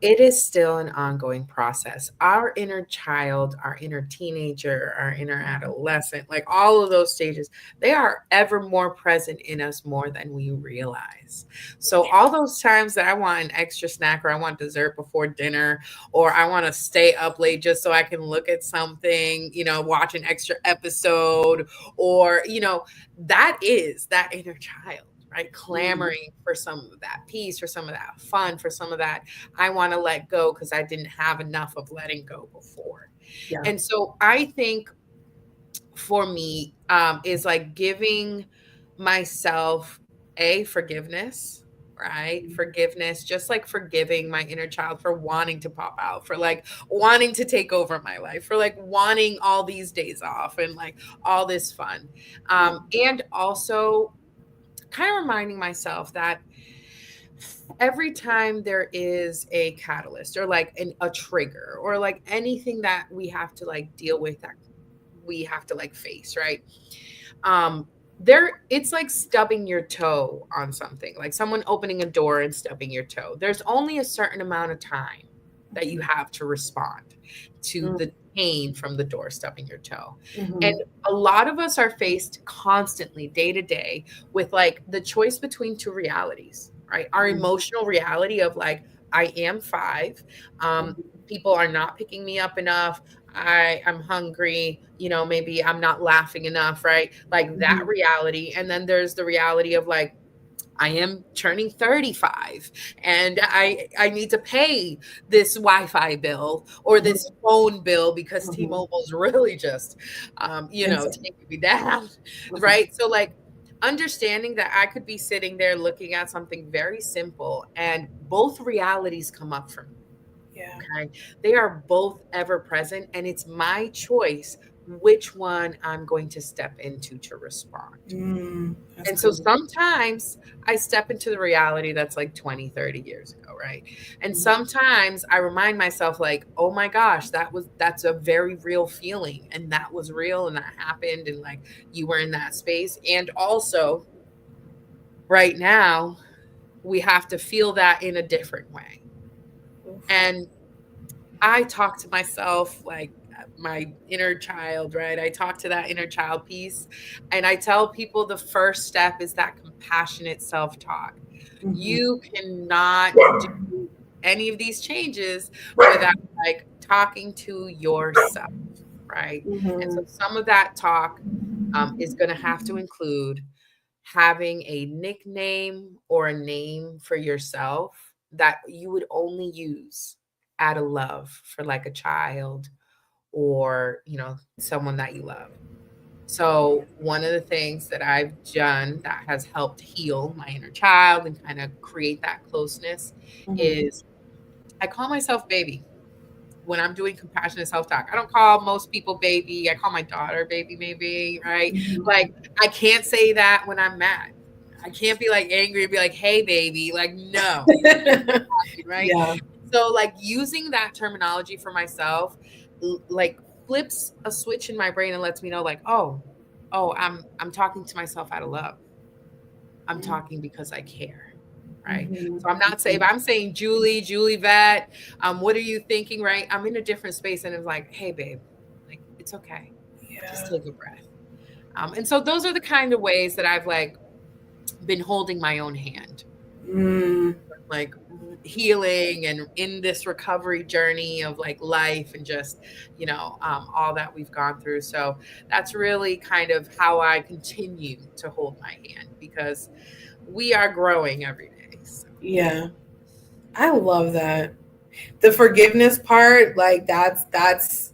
it is still an ongoing process. Our inner child, our inner teenager, our inner adolescent, like all of those stages, they are ever more present in us more than we realize. So all those times that I want an extra snack, or I want dessert before dinner, or I want to stay up late just so I can look at something, watch an extra episode, or, that is that inner child. Right? Clamoring for some of that peace, for some of that fun, for some of that, I want to let go because I didn't have enough of letting go before. Yeah. And so I think for me is like giving myself forgiveness, right? Forgiveness, just like forgiving my inner child for wanting to pop out, for like wanting to take over my life, for like wanting all these days off and like all this fun. And also kind of reminding myself that every time there is a catalyst or like a trigger or like anything that we have to like deal with, that we have to like face, right? It's like stubbing your toe on something, like someone opening a door and stubbing your toe. There's only a certain amount of time that you have to respond to the pain from the door stubbing your toe. And a lot of us are faced constantly day to day with like the choice between two realities, right? Our emotional reality of like, I am 5. People are not picking me up enough. I'm hungry, maybe I'm not laughing enough, right? Like that reality. And then there's the reality of like, I am turning 35 and I need to pay this Wi-Fi bill or this phone bill because T-Mobile's really just, taking me down, right? So like understanding that I could be sitting there looking at something very simple and both realities come up for me. Yeah. Okay. They are both ever present and it's my choice which one I'm going to step into to respond. And so sometimes I step into the reality that's like 20, 30 years ago, right? And sometimes I remind myself like, oh my gosh, that's a very real feeling and that was real and that happened and like you were in that space. And also right now we have to feel that in a different way. And I talk to myself like my inner child, right? I talk to that inner child piece and I tell people the first step is that compassionate self-talk. You cannot do any of these changes without like talking to yourself, right? And so some of that talk is going to have to include having a nickname or a name for yourself that you would only use out of love for like a child or, someone that you love. So one of the things that I've done that has helped heal my inner child and kind of create that closeness is I call myself baby when I'm doing compassionate self-talk. I don't call most people baby. I call my daughter baby, maybe, right? Like I can't say that when I'm mad. I can't be like angry and be like, hey, baby, like, no, right? Yeah. So like using that terminology for myself, like flips a switch in my brain and lets me know like, oh, I'm talking to myself out of love. I'm talking because I care. Right. So I'm not saying, if I'm saying Julyvette, what are you thinking? Right. I'm in a different space and it's like, hey, babe, like, it's okay. Just take a breath. And so those are the kind of ways that I've like been holding my own hand, like healing and in this recovery journey of like life and just, all that we've gone through. So that's really kind of how I continue to hold my hand because we are growing every day. So. Yeah. I love that. The forgiveness part, like that's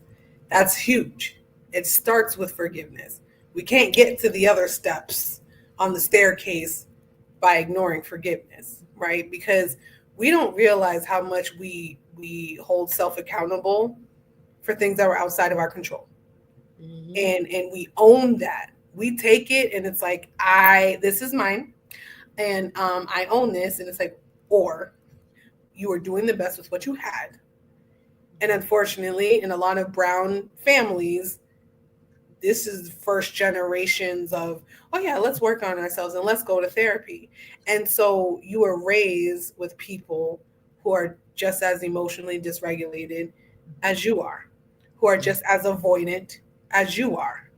huge. It starts with forgiveness. We can't get to the other steps on the staircase by ignoring forgiveness, right? Because we don't realize how much we hold self accountable for things that were outside of our control. And we own that. We take it and it's like, this is mine. And I own this. And it's like, or you were doing the best with what you had. And unfortunately, in a lot of brown families, this is first generations of, oh yeah, let's work on ourselves and let's go to therapy. And so you were raised with people who are just as emotionally dysregulated as you are, who are just as avoidant as you are,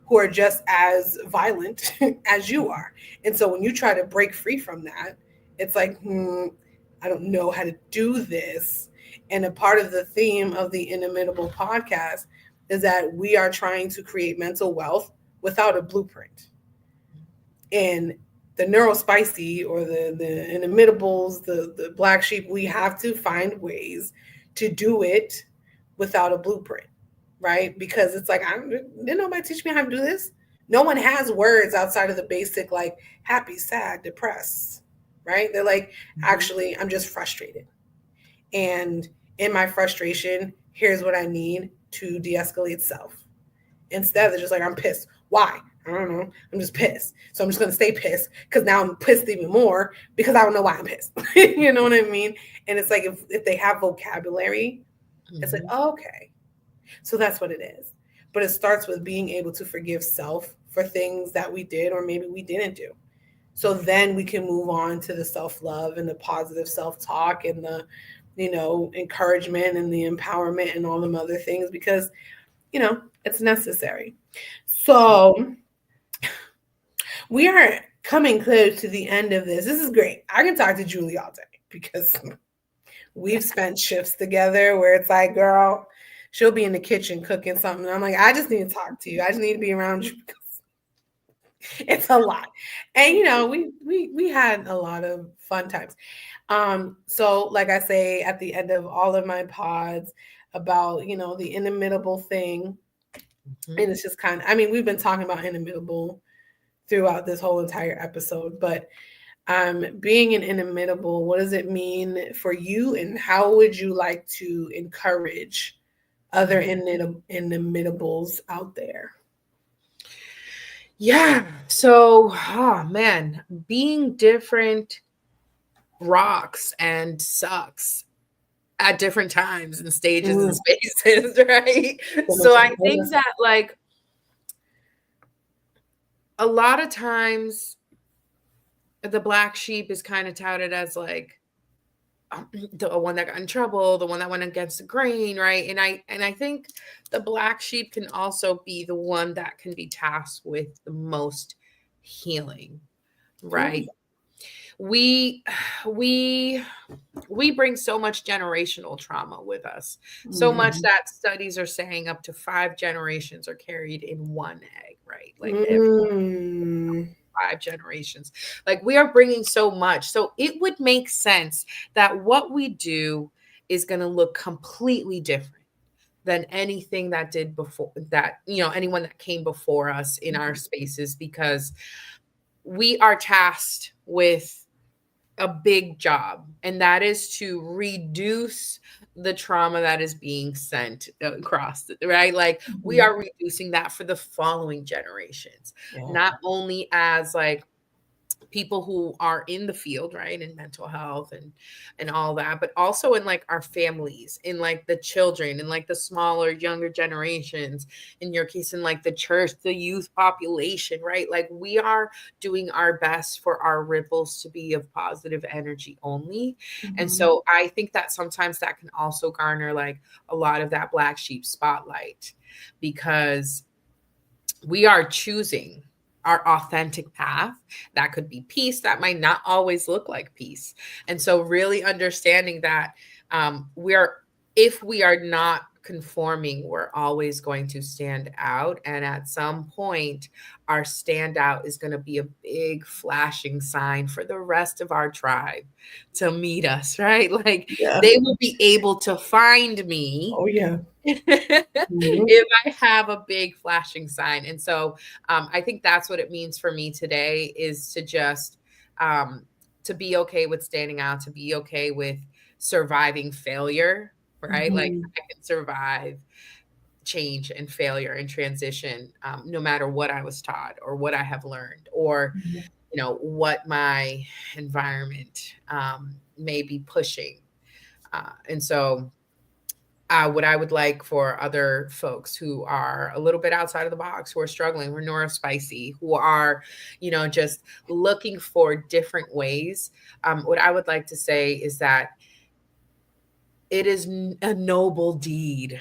who are just as violent as you are. And so when you try to break free from that, it's like, I don't know how to do this. And a part of the theme of the Inimitable Podcast is that we are trying to create mental wealth without a blueprint. And the neurospicy or the inimitables, the black sheep, we have to find ways to do it without a blueprint, right? Because it's like, didn't nobody teach me how to do this? No one has words outside of the basic, like happy, sad, depressed, right? They're like, actually, I'm just frustrated. And in my frustration, here's what I need to de-escalate self. Instead, they're just like, I'm pissed. Why? I don't know. I'm just pissed. So I'm just going to stay pissed because now I'm pissed even more because I don't know why I'm pissed. You know what I mean? And it's like if they have vocabulary, it's like, oh, okay. So that's what it is. But it starts with being able to forgive self for things that we did or maybe we didn't do. So then we can move on to the self-love and the positive self-talk and the encouragement and the empowerment and all them other things, because, it's necessary. So we are coming close to the end of this. This is great. I can talk to Julie all day because we've spent shifts together where it's like, girl, she'll be in the kitchen cooking something. I'm like, I just need to talk to you. I just need to be around you because it's a lot. And we had a lot of fun times. So like I say at the end of all of my pods about, the inimitable thing. Mm-hmm. And it's just we've been talking about inimitable throughout this whole entire episode, but being an inimitable, what does it mean for you, and how would you like to encourage other inimitables out there? Yeah. So, being different rocks and sucks at different times and stages and spaces, right? So I think that like a lot of times the black sheep is kind of touted as like the one that got in trouble, the one that went against the grain, right? And I think the black sheep can also be the one that can be tasked with the most healing, right? We bring so much generational trauma with us, so much that studies are saying up to 5 generations are carried in one egg, right? Like every 5 generations. Like we are bringing so much. So it would make sense that what we do is going to look completely different than anything that did before that, anyone that came before us in our spaces, because we are tasked with a big job, and that is to reduce the trauma that is being sent across, right? Like we are reducing that for the following generations, not only as like people who are in the field, right, in mental health and all that, but also in like our families, in like the children, in like the smaller, younger generations, in your case, in like the church, the youth population, right? Like we are doing our best for our ripples to be of positive energy only. And so I think that sometimes that can also garner like a lot of that black sheep spotlight, because we are choosing our authentic path. That could be peace. That might not always look like peace. And so really understanding that if we are not conforming, we're always going to stand out. And at some point, our standout is going to be a big flashing sign for the rest of our tribe to meet us, right? Like they will be able to find me. Oh, yeah. If I have a big flashing sign. And so I think that's what it means for me today, is to just to be okay with standing out, to be okay with surviving failure, right? Like I can survive change and failure and transition no matter what I was taught or what I have learned, or what my environment may be pushing. And so what I would like for other folks who are a little bit outside of the box, who are struggling, who are neurospicy, who are, just looking for different ways. What I would like to say is that it is a noble deed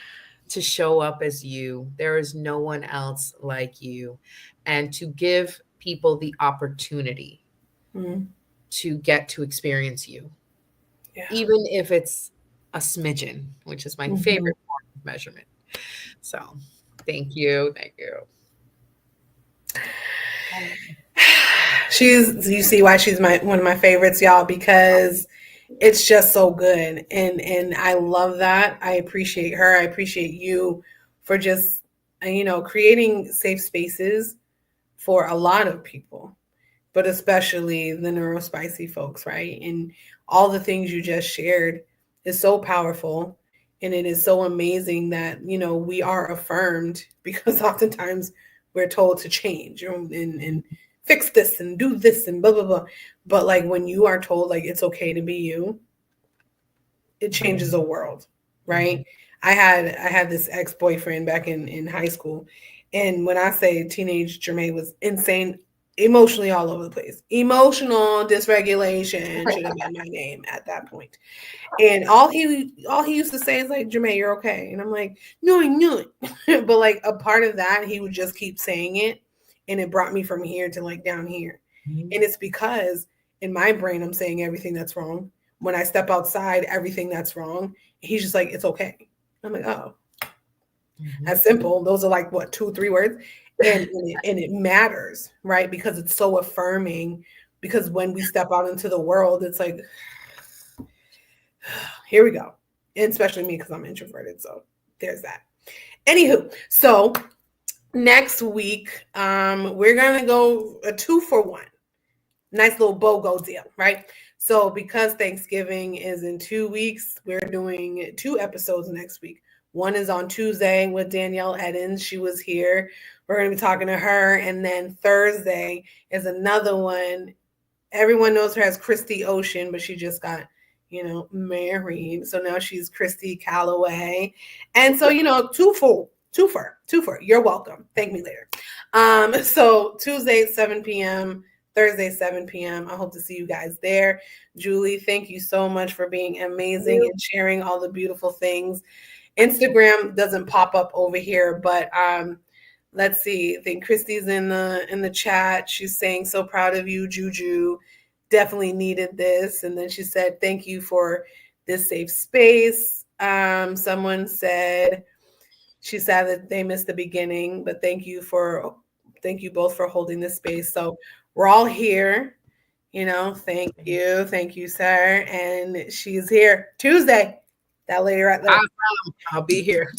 to show up as you. There is no one else like you. And to give people the opportunity to get to experience you, even if it's a smidgen, which is my favorite form of measurement. So thank you. Thank you. You see why she's one of my favorites, y'all, because it's just so good. And I love that. I appreciate her. I appreciate you for just, creating safe spaces for a lot of people, but especially the neurospicy folks, right? And all the things you just shared is so powerful. And it is so amazing that, we are affirmed, because oftentimes we're told to change and fix this and do this and blah, blah, blah. But like when you are told like it's okay to be you, it changes the world, right? I had this ex-boyfriend back in high school. And when I say teenage Jermaine was insane, emotionally all over the place. Emotional dysregulation should have been my name at that point. And all he used to say is like, Jermaine, you're okay. And I'm like, no, I'm not. But like a part of that, he would just keep saying it. And it brought me from here to like down here. Mm-hmm. And it's because in my brain, I'm saying everything that's wrong. When I step outside, everything that's wrong. He's just like, it's okay. I'm like, oh, that's simple. Those are like what, 2-3 words. And it matters, right? Because it's so affirming. Because when we step out into the world, it's like, here we go. And especially me, because I'm introverted. So there's that. Anywho, so next week, we're going to go a 2-for-1. Nice little BOGO deal, right? So because Thanksgiving is in 2 weeks, we're doing 2 episodes next week. One is on Tuesday with Danielle Eddins. She was here. We're going to be talking to her. And then Thursday is another one. Everyone knows her as Christy Ocean, but she just got, married. So now she's Christy Calloway. And so, 2 for. You're welcome. Thank me later. So Tuesday, 7 p.m., Thursday, 7 p.m. I hope to see you guys there. Julie, thank you so much for being amazing and sharing all the beautiful things. Instagram doesn't pop up over here, but let's see. I think Christy's in the chat. She's saying, so proud of you, Juju. Definitely needed this. And then she said, thank you for this safe space. Someone said, she said that they missed the beginning, but thank you both for holding this space. So we're all here, thank you, sir. And she's here Tuesday. That lady right there. I'll be here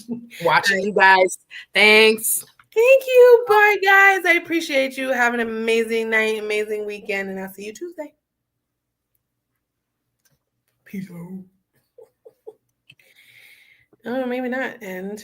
watching you guys. Thanks. Thank you. Bye, guys. I appreciate you. Have an amazing night, amazing weekend, and I'll see you Tuesday. Peace out. Oh, maybe not. And